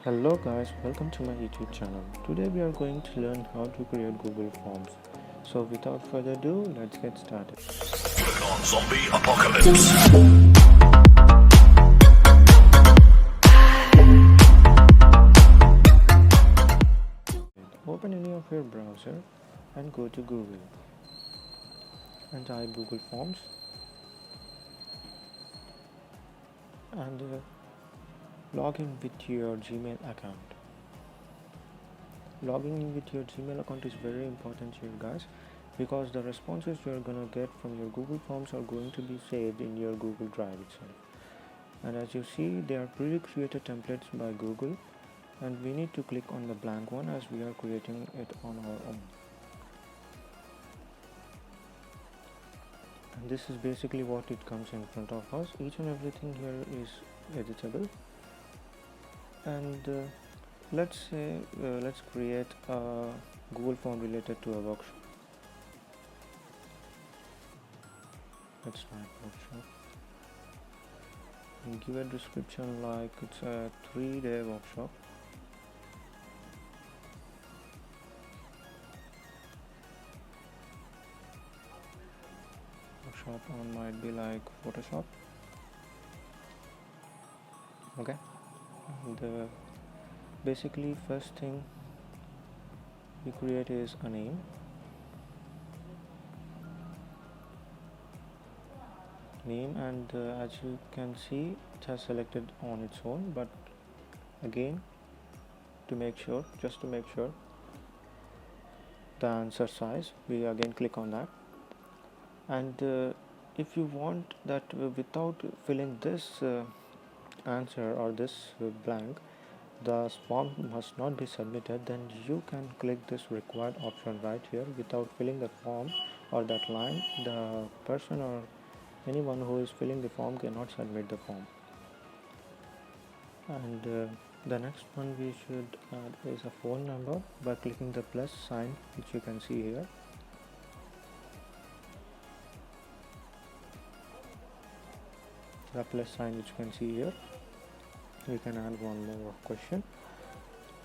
Hello guys, welcome to my YouTube channel. Today we are going to learn how to create Google Forms. So without further ado, let's get started. Click on Zombie Apocalypse. Open any of your browser and go to Google and type Google Forms and log in with your Gmail account. Logging in with your Gmail account is very important here guys, because the responses you're gonna get from your Google Forms are going to be saved in your Google Drive itself. And as you see, they are pre-created templates by Google, and we need to click on the blank one as we are creating it on our own. And this is basically what it comes in front of us. Each and everything here is editable. And let's create a Google form related to a workshop. Let's type workshop and give a description like it's a 3-day workshop. Workshop on might be like Photoshop. Okay, and basically first thing we create is a name. And as you can see, it has selected on its own, but again, just to make sure, the answer size, we again click on that. And if you want that without filling this answer or this blank, the form must not be submitted, then you can click this required option right here. Without filling the form or that line, the person or anyone who is filling the form cannot submit the form. And the next one we should add is a phone number by clicking the plus sign, which you can see here. The plus sign which you can see here. We can add one more question,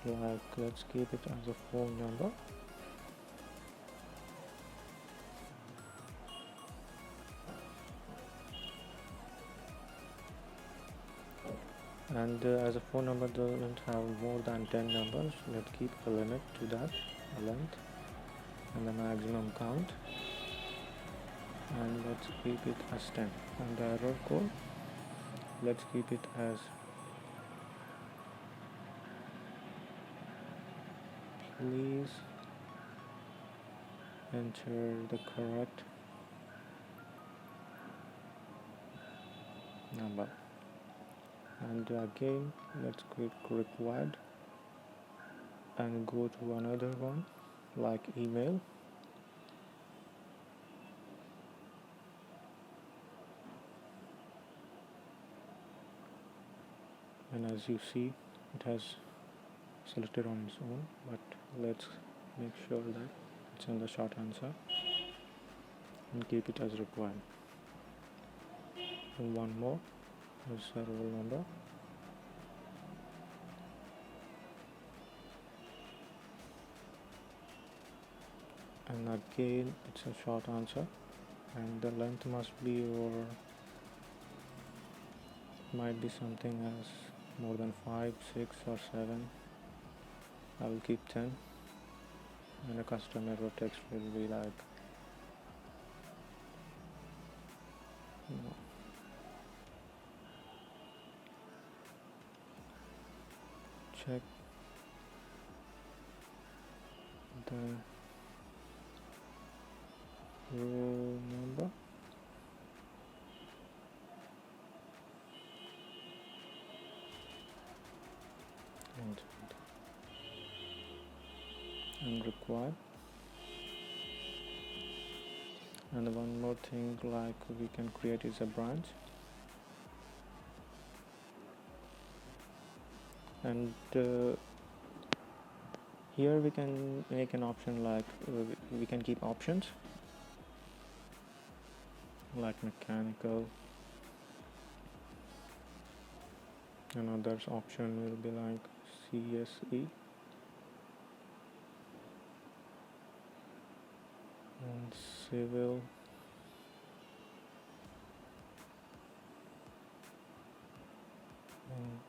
like let's keep it as a phone number. And as a phone number doesn't have more than 10 numbers, let's keep a limit to that, a length and the maximum count, and let's keep it as 10. And the error code, let's keep it as please enter the correct number. And again, let's click required and go to another one like email. And as you see, it has selected on its own, but let's make sure that it's in the short answer and keep it as required. And one more is a roll number. And again, it's a short answer, and the length must be, or might be something as more than 5, 6 or 7. I will keep 10, and a custom error text will be like check the roll number and required. And one more thing like we can create is a branch, and here we can make an option like we can keep options like mechanical, and others option will be like CSE and civil and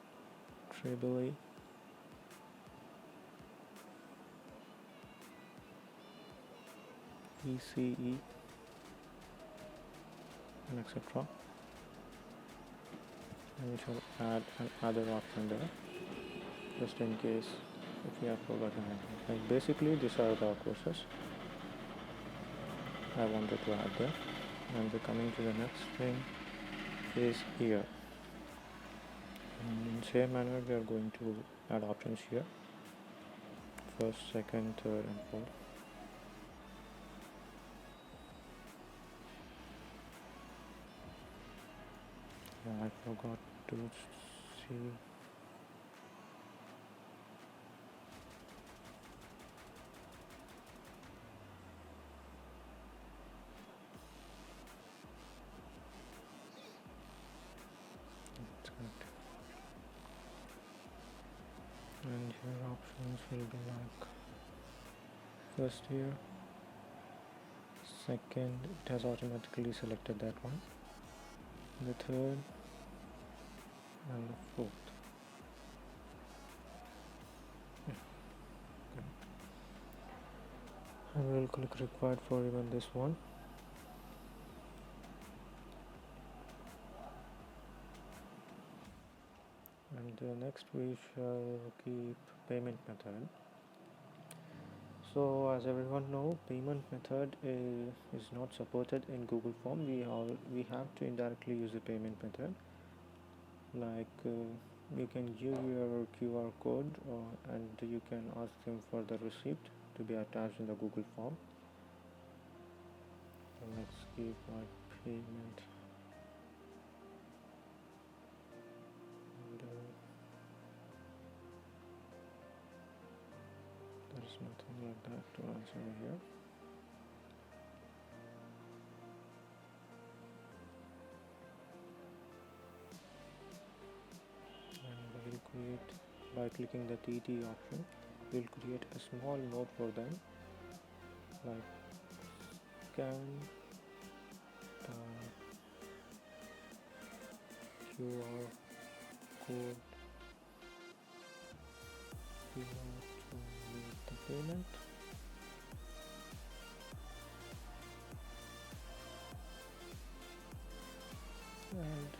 triple E, ECE and etc. And we shall add another option there just in case if we have forgotten anything. Like basically these are the courses I wanted to add there. And we're coming to the next thing is here. In same manner we are going to add options here, first, second, third and fourth. Yeah, I forgot to see. That's correct. And here options will be like first here, second, it has automatically selected that one, the third and the fourth. I will click required for even this one. And next we shall keep payment method. So as everyone know, payment method is not supported in Google Form. We have to indirectly use the payment method. Like you can give your QR code and you can ask them for the receipt to be attached in the Google Form. So let's keep my payment. And, there's nothing like that to answer here. And we'll create, by clicking the TT option, we'll create a small note for them, like scan QR code here to make the payment. And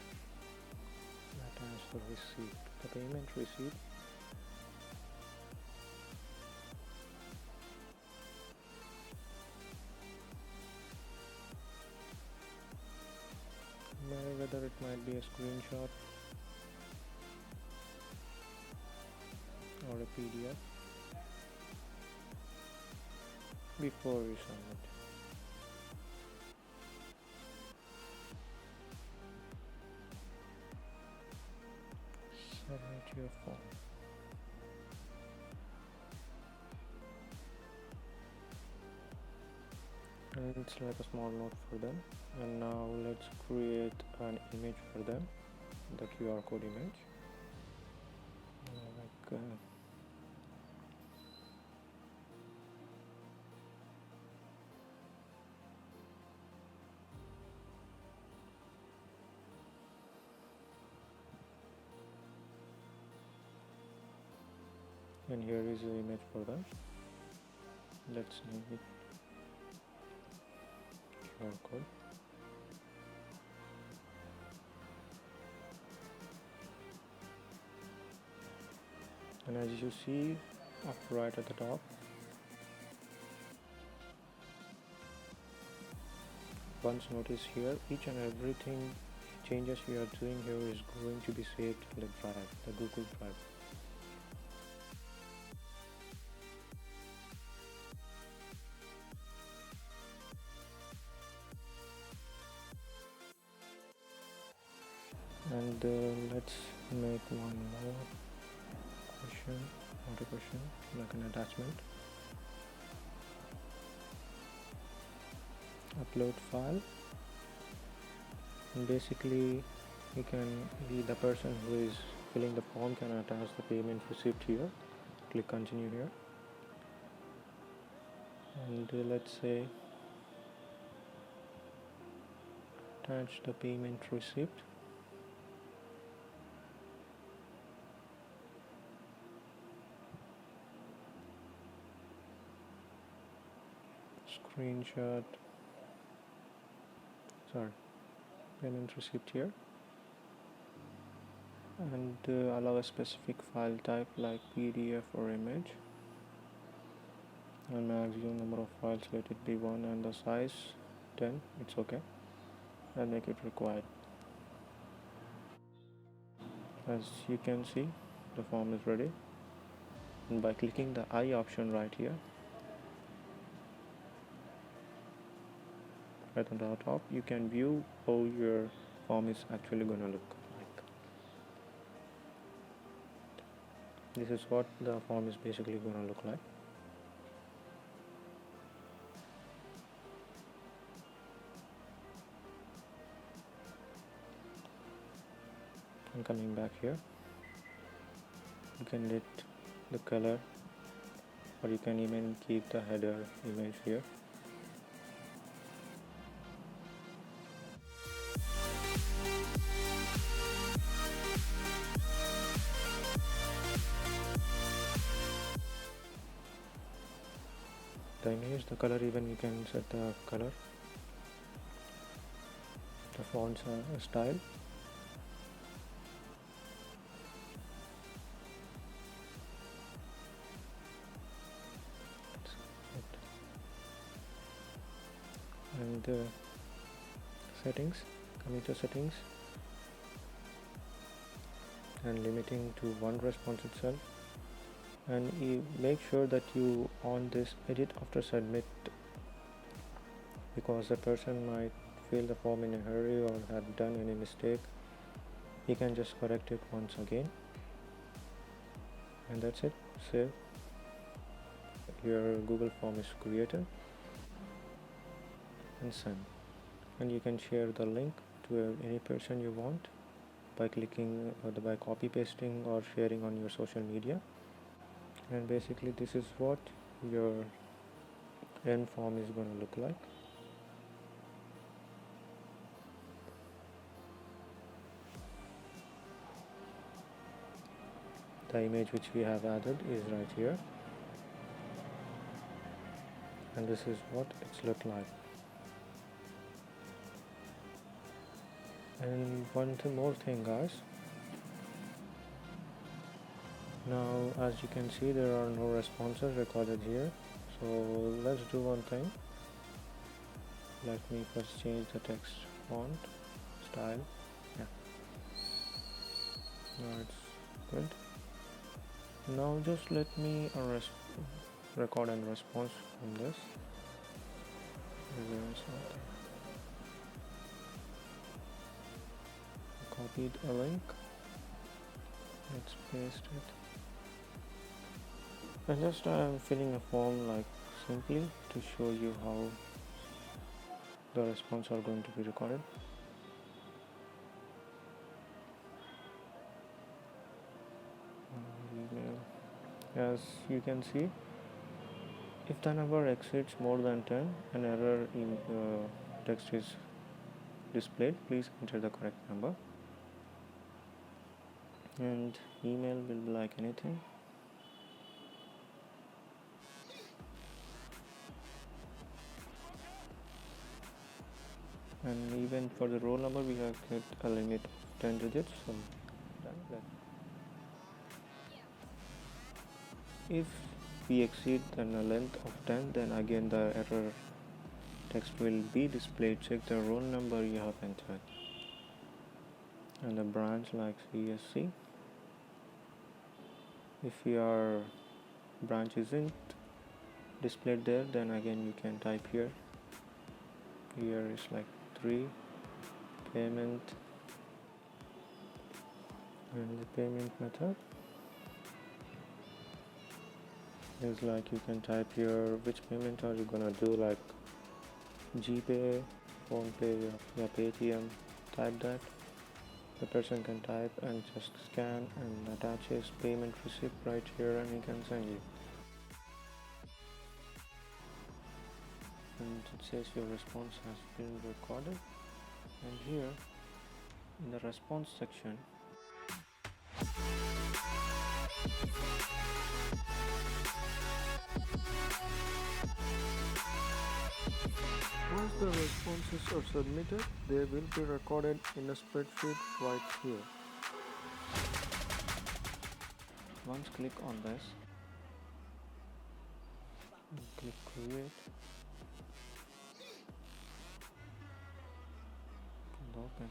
that as the receipt, the payment receipt. Whether it might be a screenshot or a PDF before you submit. Submit your form. And it's like a small note for them. And now let's create an image for them, the QR code image. And here is the image for them. Let's name it QR code. And as you see up right at the top, once notice here, each and everything changes we are doing here is going to be saved in the drive, the Google Drive. And let's make one more question, not a question, like an attachment. Upload file, and basically you can be the person who is filling the form, can attach the payment receipt here. Click continue here, and let's say attach the payment receipt. Screenshot, sorry, payment receipt here, and allow a specific file type like PDF or image, and maximum number of files, let it be 1, and the size 10, it's okay, and make it required. As you can see, the form is ready, and by clicking the I option right here, right on the top, you can view how your form is actually gonna look like. This is what the form is basically gonna look like. I'm coming back here. You can let the color, or you can even keep the header image here. The image, the color, even you can set the color, the font style. And settings, coming to settings, and limiting to one response itself, and you make sure that you on this edit after submit, because the person might fill the form in a hurry or have done any mistake. He can just correct it once again, and that's it. Save. Your Google form is created, and send, and you can share the link to any person you want by clicking by copy pasting or sharing on your social media. And basically this is what your end form is going to look like. The image which we have added is right here, and this is what it's looked like. And one more thing, guys. Now as you can see, there are no responses recorded here, so let's do one thing. Let me first change the text font style. Yeah, now it's good. Now just let me record and response from this. Copied a link, let's paste it, and just I'm filling a form like simply to show you how the response are going to be recorded. As you can see, if the number exceeds more than 10, an error in text is displayed. Please enter the correct number. And email will be like anything. And even for the roll number, we have set a limit of 10 digits. So if we exceed the length of 10, then again the error text will be displayed. Check the roll number you have entered, and the branch like CSC. If your branch isn't displayed there, then again you can type here. Here is like 3 payment, and the payment method is like you can type here which payment are you gonna do, like GPay, PhonePe, yeah, Paytm. Type that, the person can type and just scan and attach his payment receipt right here, and he can send you. And it says your response has been recorded, and here in the response section once the responses are submitted, they will be recorded in a spreadsheet right here. Once click on this and click create and open.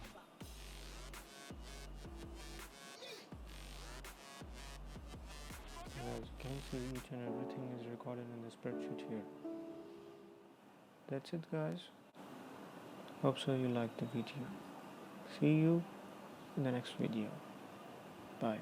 As you can see, each and everything is recorded in the spreadsheet here. That's it, guys. Hope so you liked the video. See you in the next video. Bye.